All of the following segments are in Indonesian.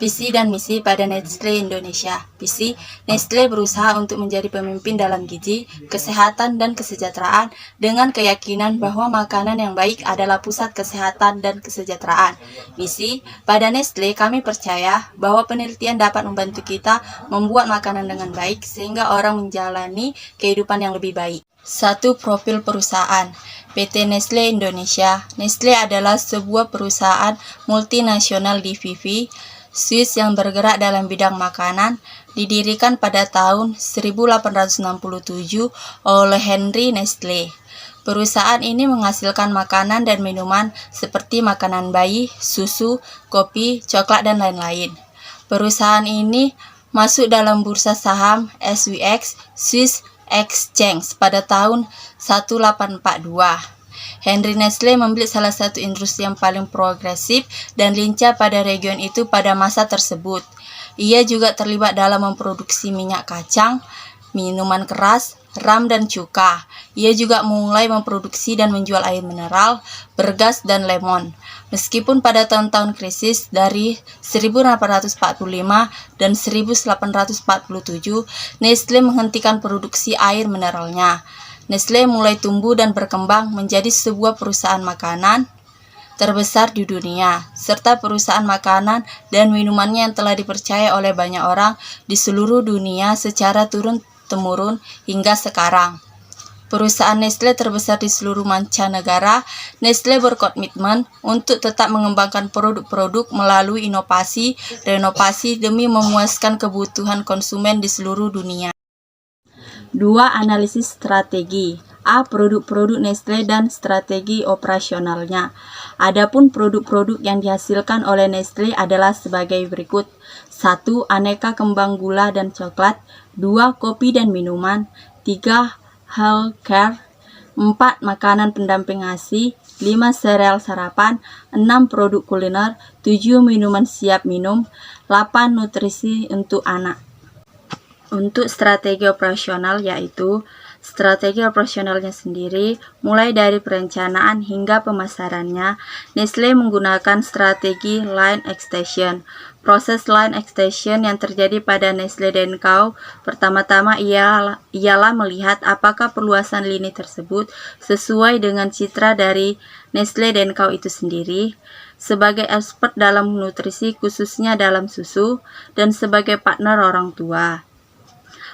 Visi dan misi pada Nestle Indonesia. Visi, Nestle berusaha untuk menjadi pemimpin dalam gizi, kesehatan, dan kesejahteraan dengan keyakinan bahwa makanan yang baik adalah pusat kesehatan dan kesejahteraan. Misi, pada Nestle kami percaya bahwa penelitian dapat membantu kita membuat makanan dengan baik sehingga orang menjalani kehidupan yang lebih baik. 1. Profil perusahaan. PT Nestle Indonesia. Nestle adalah sebuah perusahaan multinasional di Vevey, Swiss yang bergerak dalam bidang makanan, didirikan pada tahun 1867 oleh Henry Nestle. Perusahaan ini menghasilkan makanan dan minuman seperti makanan bayi, susu, kopi, coklat, dan lain-lain. Perusahaan ini masuk dalam bursa saham SWX Swiss Exchange pada tahun 1842. Henry Nestle membeli salah satu industri yang paling progresif dan lincah pada region itu pada masa tersebut. Ia juga terlibat dalam memproduksi minyak kacang, minuman keras, ram, dan cuka. Ia juga mulai memproduksi dan menjual air mineral, bergas, dan lemon. Meskipun pada tahun-tahun krisis dari 1845 dan 1847, Nestle menghentikan produksi air mineralnya. Nestle mulai tumbuh dan berkembang menjadi sebuah perusahaan makanan terbesar di dunia, serta perusahaan makanan dan minumannya yang telah dipercaya oleh banyak orang di seluruh dunia secara turun-temurun hingga sekarang. Perusahaan Nestle terbesar di seluruh mancanegara. Nestle berkomitmen untuk tetap mengembangkan produk-produk melalui inovasi, renovasi demi memuaskan kebutuhan konsumen di seluruh dunia. 2. Analisis strategi. A. Produk-produk Nestle dan strategi operasionalnya. Adapun produk-produk yang dihasilkan oleh Nestle adalah sebagai berikut. 1. Aneka kembang gula dan coklat. 2. Kopi dan minuman. 3. Healthcare. 4. Makanan pendamping ASI. 5. Sereal sarapan. 6. Produk kuliner. 7. Minuman siap minum. 8. Nutrisi untuk anak. Untuk strategi operasional, yaitu strategi operasionalnya sendiri, mulai dari perencanaan hingga pemasarannya, Nestle menggunakan strategi line extension. Proses line extension yang terjadi pada Nestle & Co. pertama-tama ialah melihat apakah perluasan lini tersebut sesuai dengan citra dari Nestle & Co. itu sendiri, sebagai expert dalam nutrisi khususnya dalam susu, dan sebagai partner orang tua.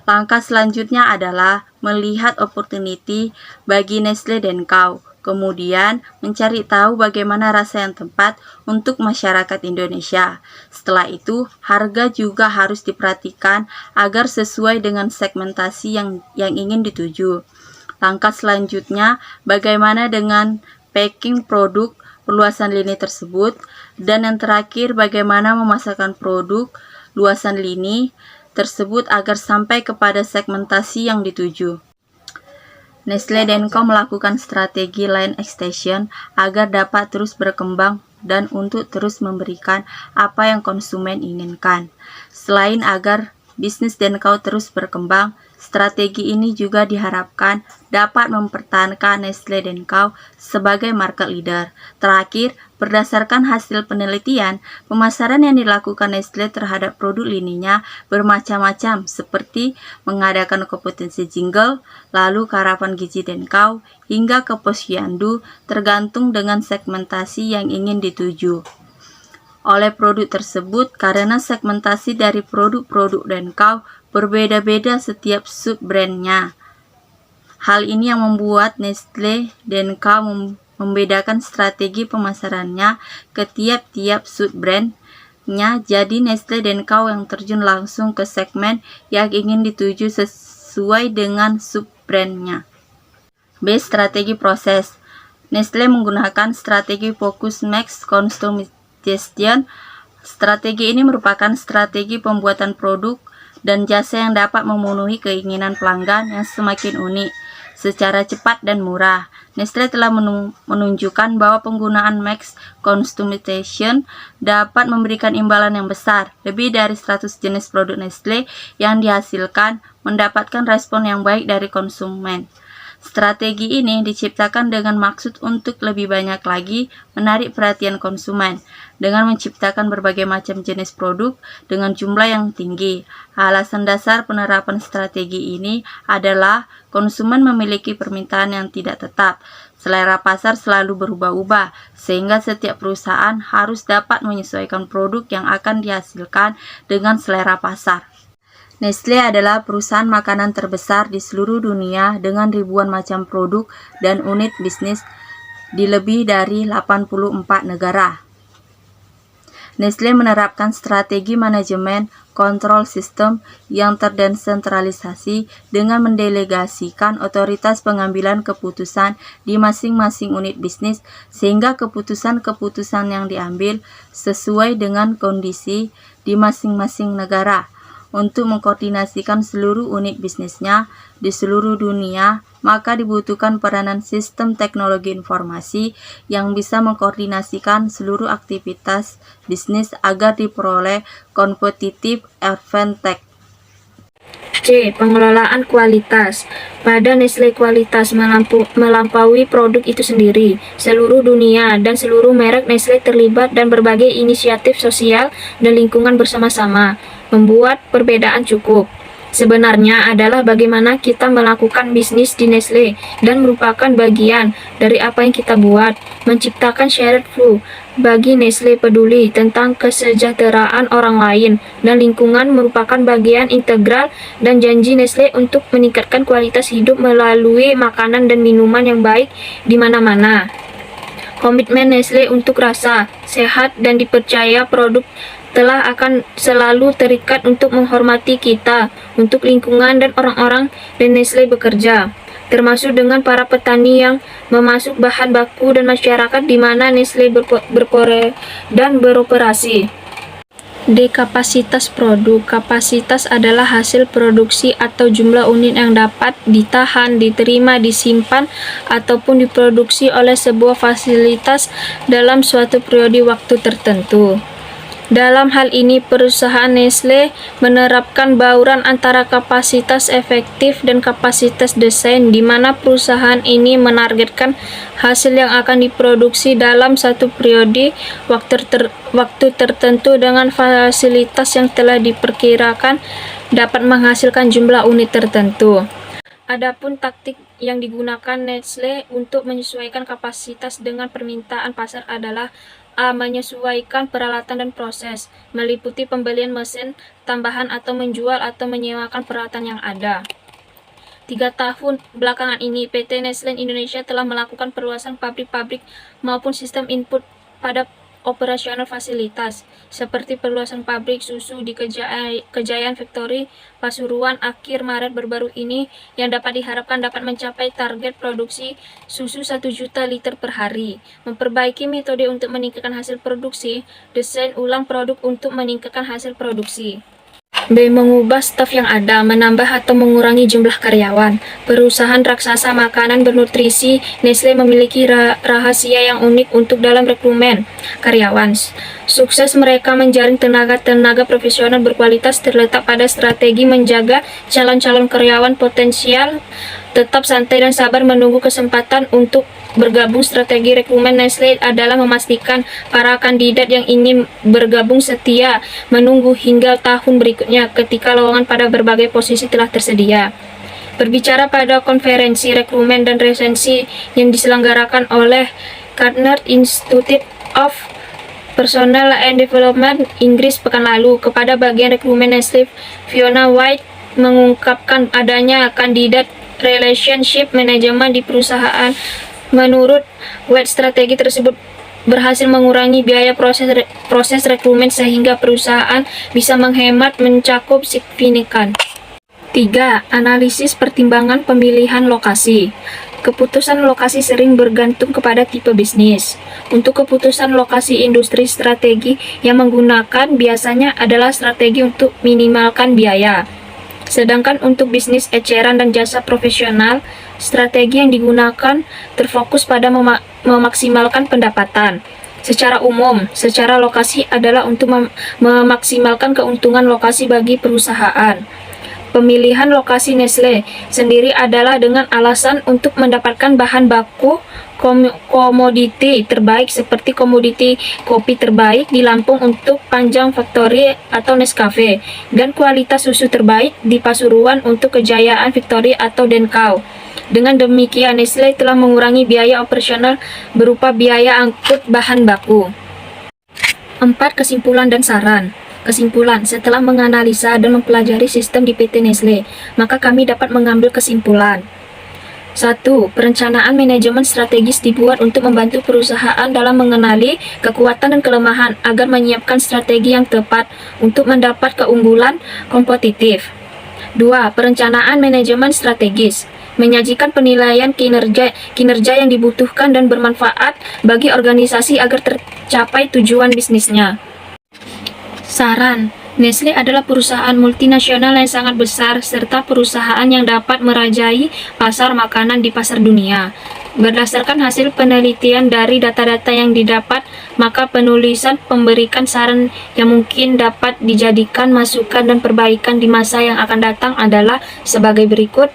Langkah selanjutnya adalah melihat opportunity bagi Nestle & Co. Kemudian mencari tahu bagaimana rasa yang tepat untuk masyarakat Indonesia. Setelah itu, harga juga harus diperhatikan agar sesuai dengan segmentasi yang ingin dituju. Langkah selanjutnya, bagaimana dengan packing produk, perluasan lini tersebut, dan yang terakhir bagaimana memasarkan produk luasan lini tersebut agar sampai kepada segmentasi yang dituju. Nestle & Co. melakukan strategi line extension agar dapat terus berkembang dan untuk terus memberikan apa yang konsumen inginkan. Selain agar bisnis & Co. terus berkembang, strategi ini juga diharapkan dapat mempertahankan Nestle & Co. sebagai market leader. Terakhir, berdasarkan hasil penelitian, pemasaran yang dilakukan Nestle terhadap produk lininya bermacam-macam, seperti mengadakan kompetensi jingle, lalu karavan gizi & Co, hingga ke posyandu, tergantung dengan segmentasi yang ingin dituju oleh produk tersebut. Karena segmentasi dari produk-produk & Co berbeda-beda setiap sub-brandnya. Hal ini yang membuat Nestle & Co membedakan strategi pemasarannya ke tiap-tiap sub-brandnya. Jadi Nestle & Co yang terjun langsung ke segmen yang ingin dituju sesuai dengan sub-brandnya. B. Strategi proses. Nestle menggunakan strategi Focus Max Customization Strategi ini merupakan strategi pembuatan produk dan jasa yang dapat memenuhi keinginan pelanggan yang semakin unik secara cepat dan murah. Nestle telah menunjukkan bahwa penggunaan mass customization dapat memberikan imbalan yang besar. Lebih dari 100 jenis produk Nestle yang dihasilkan mendapatkan respon yang baik dari konsumen. Strategi ini diciptakan dengan maksud untuk lebih banyak lagi menarik perhatian konsumen dengan menciptakan berbagai macam jenis produk dengan jumlah yang tinggi. Alasan dasar penerapan strategi ini adalah konsumen memiliki permintaan yang tidak tetap. Selera pasar selalu berubah-ubah, sehingga setiap perusahaan harus dapat menyesuaikan produk yang akan dihasilkan dengan selera pasar. Nestle adalah perusahaan makanan terbesar di seluruh dunia dengan ribuan macam produk dan unit bisnis di lebih dari 84 negara. Nestle menerapkan strategi manajemen kontrol sistem yang terdesentralisasi dengan mendelegasikan otoritas pengambilan keputusan di masing-masing unit bisnis sehingga keputusan-keputusan yang diambil sesuai dengan kondisi di masing-masing negara. Untuk mengkoordinasikan seluruh unit bisnisnya di seluruh dunia, maka dibutuhkan peranan sistem teknologi informasi yang bisa mengkoordinasikan seluruh aktivitas bisnis agar diperoleh kompetitif advantage. C. Pengelolaan kualitas. Pada Nestle, kualitas melampaui produk itu sendiri. Seluruh dunia dan seluruh merek Nestle terlibat dan berbagai inisiatif sosial dan lingkungan bersama-sama membuat perbedaan cukup. Sebenarnya adalah bagaimana kita melakukan bisnis di Nestle dan merupakan bagian dari apa yang kita buat, menciptakan shared value. Bagi Nestle, peduli tentang kesejahteraan orang lain dan lingkungan merupakan bagian integral dan janji Nestle untuk meningkatkan kualitas hidup melalui makanan dan minuman yang baik di mana-mana. Komitmen Nestle untuk rasa, sehat, dan dipercaya produk telah akan selalu terikat untuk menghormati kita, untuk lingkungan dan orang-orang di Nestle bekerja, termasuk dengan para petani yang memasuk bahan baku dan masyarakat di mana Nestle beroperasi. D. Kapasitas produk. Kapasitas adalah hasil produksi atau jumlah unit yang dapat ditahan, diterima, disimpan, ataupun diproduksi oleh sebuah fasilitas dalam suatu periode waktu tertentu. Dalam hal ini, perusahaan Nestle menerapkan bauran antara kapasitas efektif dan kapasitas desain, di mana perusahaan ini menargetkan hasil yang akan diproduksi dalam satu periode waktu tertentu dengan fasilitas yang telah diperkirakan dapat menghasilkan jumlah unit tertentu. Adapun taktik yang digunakan Nestle untuk menyesuaikan kapasitas dengan permintaan pasar adalah A. Menyesuaikan peralatan dan proses, meliputi pembelian mesin tambahan atau menjual atau menyewakan peralatan yang ada. 3 tahun belakangan ini, PT Nestle Indonesia telah melakukan perluasan pabrik-pabrik maupun sistem input pada operasional fasilitas, seperti perluasan pabrik susu di Kejayaan Factory, Pasuruan akhir Maret baru-baru ini, yang dapat diharapkan dapat mencapai target produksi susu 1 juta liter per hari, memperbaiki metode untuk meningkatkan hasil produksi, desain ulang produk untuk meningkatkan hasil produksi. B. Mengubah staf yang ada, menambah atau mengurangi jumlah karyawan. Perusahaan raksasa makanan bernutrisi Nestle memiliki rahasia yang unik untuk dalam rekrumen karyawan. Sukses mereka menjaring tenaga profesional berkualitas terletak pada strategi menjaga calon-calon karyawan potensial tetap santai dan sabar menunggu kesempatan untuk bergabung. Strategi rekrumen Nestle adalah memastikan para kandidat yang ingin bergabung setia menunggu hingga tahun berikutnya ketika lowongan pada berbagai posisi telah tersedia. Berbicara pada konferensi rekrumen dan resensi yang diselenggarakan oleh Gardner Institute of Personnel and Development Inggris pekan lalu, kepada bagian rekrumen Nestle, Fiona White mengungkapkan adanya kandidat relationship manajemen di perusahaan. Menurut White, strategi tersebut berhasil mengurangi biaya proses rekrumen sehingga perusahaan bisa menghemat mencakup signifikan. 3. Analisis pertimbangan pemilihan lokasi. Keputusan lokasi sering bergantung kepada tipe bisnis. Untuk keputusan lokasi industri, strategi yang menggunakan biasanya adalah strategi untuk minimalkan biaya. Sedangkan untuk bisnis eceran dan jasa profesional, strategi yang digunakan terfokus pada memaksimalkan pendapatan. Secara umum, secara lokasi adalah untuk memaksimalkan keuntungan lokasi bagi perusahaan. Pemilihan lokasi Nestle sendiri adalah dengan alasan untuk mendapatkan bahan baku komoditi terbaik seperti komoditi kopi terbaik di Lampung untuk Panjang Factory atau Nescafe, dan kualitas susu terbaik di Pasuruan untuk Kejayaan Victory atau Denkau. Dengan demikian, Nestle telah mengurangi biaya operasional berupa biaya angkut bahan baku. 4. Kesimpulan dan saran. Kesimpulan, setelah menganalisa dan mempelajari sistem di PT Nestle, maka kami dapat mengambil kesimpulan. 1. Perencanaan manajemen strategis dibuat untuk membantu perusahaan dalam mengenali kekuatan dan kelemahan agar menyiapkan strategi yang tepat untuk mendapat keunggulan kompetitif. 2. Perencanaan manajemen strategis menyajikan penilaian kinerja yang dibutuhkan dan bermanfaat bagi organisasi agar tercapai tujuan bisnisnya. Saran, Nestle adalah perusahaan multinasional yang sangat besar serta perusahaan yang dapat merajai pasar makanan di pasar dunia. Berdasarkan hasil penelitian dari data-data yang didapat, maka penulisan memberikan saran yang mungkin dapat dijadikan masukan dan perbaikan di masa yang akan datang adalah sebagai berikut.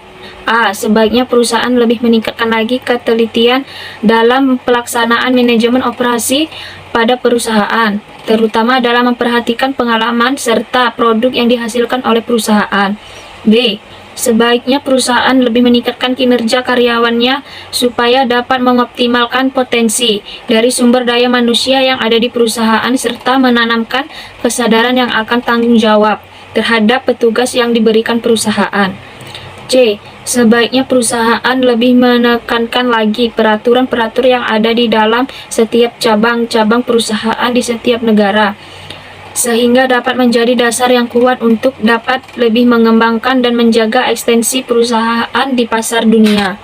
A. Sebaiknya perusahaan lebih meningkatkan lagi ketelitian dalam pelaksanaan manajemen operasi pada perusahaan, terutama dalam memperhatikan pengalaman serta produk yang dihasilkan oleh perusahaan. B. Sebaiknya perusahaan lebih meningkatkan kinerja karyawannya supaya dapat mengoptimalkan potensi dari sumber daya manusia yang ada di perusahaan serta menanamkan kesadaran yang akan tanggung jawab terhadap petugas yang diberikan perusahaan. C. Sebaiknya perusahaan lebih menekankan lagi peraturan-peraturan yang ada di dalam setiap cabang-cabang perusahaan di setiap negara, sehingga dapat menjadi dasar yang kuat untuk dapat lebih mengembangkan dan menjaga ekstensi perusahaan di pasar dunia.